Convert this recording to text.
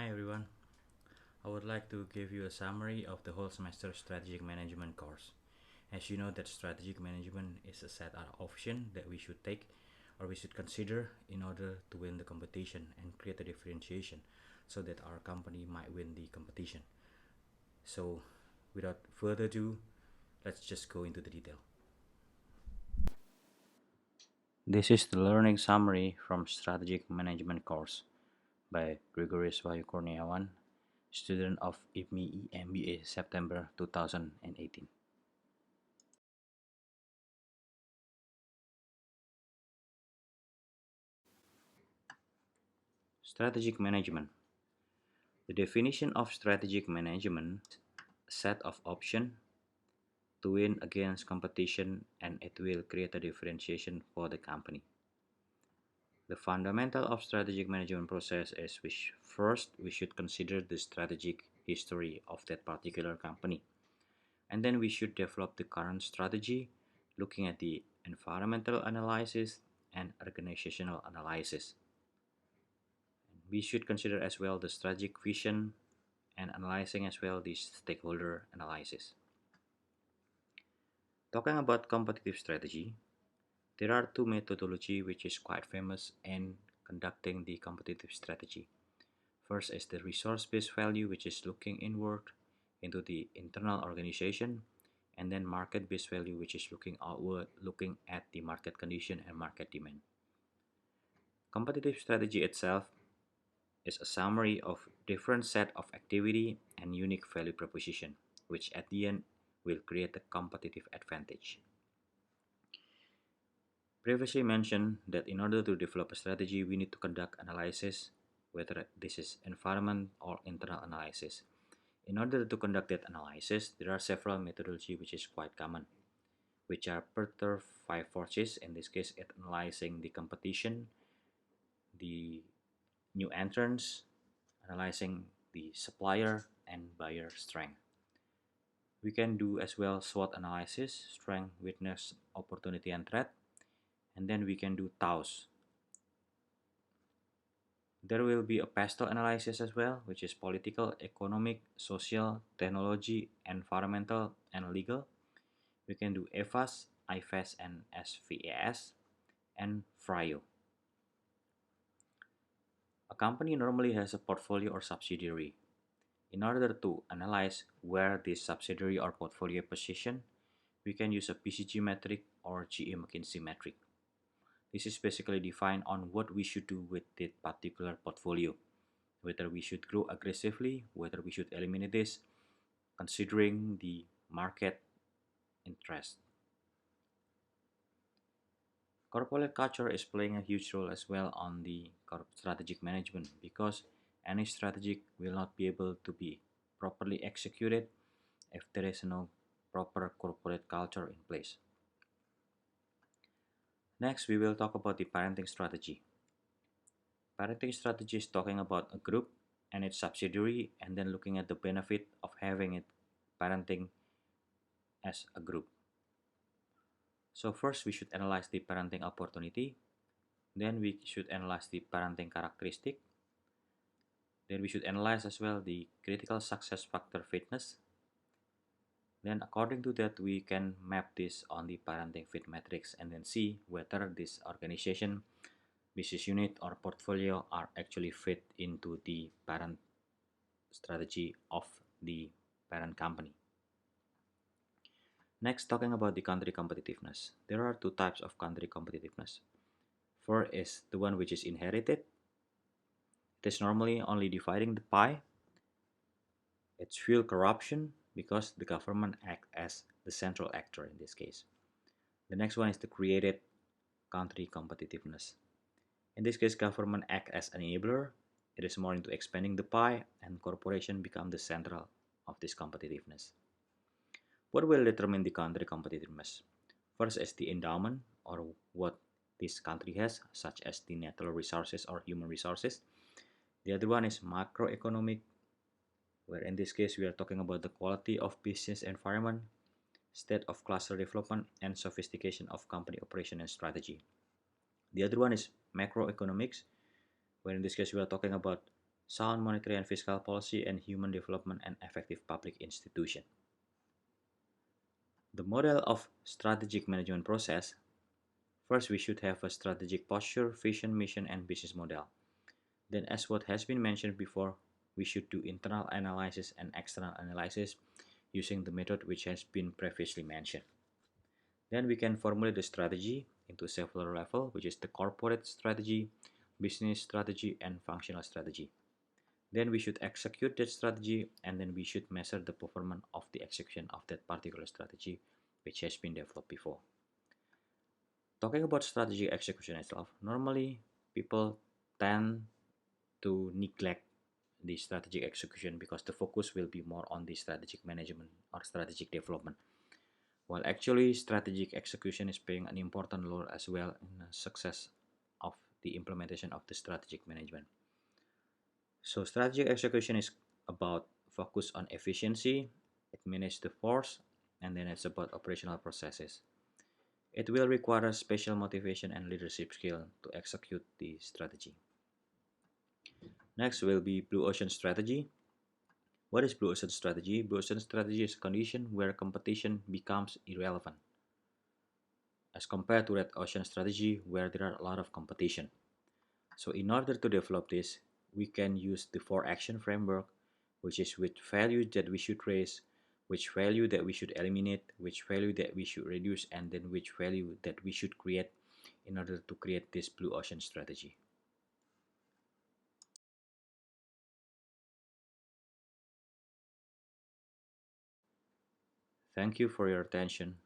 Hi everyone. I would like to give you a summary of the whole semester strategic management course. As you know that strategic management is a set of options that we should take or we should consider in order to win the competition and create a differentiation so that our company might win the competition. So without further ado, let's just go into the detail. This is the learning summary from strategic management course by Gregorius Wahyu Kurniawan, student of IPMI MBA September 2018. Strategic management. The definition of strategic management: set of options to win against competition and it will create a differentiation for the company. The fundamental of strategic management process is which first we should consider the strategic history of that particular company. And then we should develop the current strategy looking at the environmental analysis and organizational analysis. We should consider as well the strategic vision and analyzing as well the stakeholder analysis. Talking about competitive strategy, there are two methodology which is quite famous in conducting the competitive strategy. First is the resource-based value, which is looking inward into the internal organization, and then market-based value, which is looking outward, looking at the market condition and market demand. Competitive strategy itself is a summary of different set of activity and unique value proposition, which at the end will create a competitive advantage. Previously mentioned that in order to develop a strategy, we need to conduct analysis, whether this is environment or internal analysis. In order to conduct that analysis, there are several methodology which is quite common, which are Perter 5 forces, in this case at analyzing the competition, the new entrants, analyzing the supplier and buyer strength. We can do as well SWOT analysis, strength, weakness, opportunity and threat, and then we can do TAOS. There will be a pastel analysis as well, which is political, economic, social, technology, environmental, and legal. We can do EVAS, IFAS, and SVAS, and FRIO. A company normally has a portfolio or subsidiary. In order to analyze where this subsidiary or portfolio position, we can use a PCG metric or GE McKinsey metric. This is basically defined on what we should do with that particular portfolio, whether we should grow aggressively, whether we should eliminate this, considering the market interest. Corporate culture is playing a huge role as well on the strategic management because any strategy will not be able to be properly executed if there is no proper corporate culture in place. Next, we will talk about the parenting strategy. Parenting strategy is talking about a group and its subsidiary and then looking at the benefit of having it parenting as a group. So first we should analyze the parenting opportunity, then we should analyze the parenting characteristic, then we should analyze as well the critical success factor fitness. Then according to that we can map this on the parenting fit matrix and then see whether this organization, business unit or portfolio are actually fit into the parent strategy of the parent company. Next, talking about the country competitiveness. There are two types of country competitiveness. First is the one which is inherited. It is normally only dividing the pie. It's fuel corruption because the government acts as the central actor in this case. The next one is the created country competitiveness. In this case, government acts as an enabler. It is more into expanding the pie and corporation become the central of this competitiveness. What will determine the country competitiveness? First is the endowment or what this country has, such as the natural resources or human resources. The other one is macroeconomic, where in this case we are talking about the quality of business environment, state of cluster development, and sophistication of company operation and strategy. The other one is macroeconomics, where in this case we are talking about sound monetary and fiscal policy, and human development and effective public institution. The model of strategic management process. First, we should have a strategic posture, vision, mission, and business model. Then, as what has been mentioned before, we should do internal analysis and external analysis using the method which has been previously mentioned. Then we can formulate the strategy into several levels, which is the corporate strategy, business strategy, and functional strategy. Then we should execute that strategy, and then we should measure the performance of the execution of that particular strategy which has been developed before. Talking about strategy execution itself, normally people tend to neglect the strategic execution because the focus will be more on the strategic management or strategic development. While actually strategic execution is playing an important role as well in the success of the implementation of the strategic management. So strategic execution is about focus on efficiency, it manages the force, and then it's about operational processes. It will require special motivation and leadership skill to execute the strategy. Next will be blue ocean strategy. What is blue ocean strategy? Blue ocean strategy is a condition where competition becomes irrelevant as compared to red ocean strategy where there are a lot of competition. So in order to develop this, we can use the four action framework, which is which value that we should raise, which value that we should eliminate, which value that we should reduce, and then which value that we should create in order to create this blue ocean strategy. Thank you for your attention.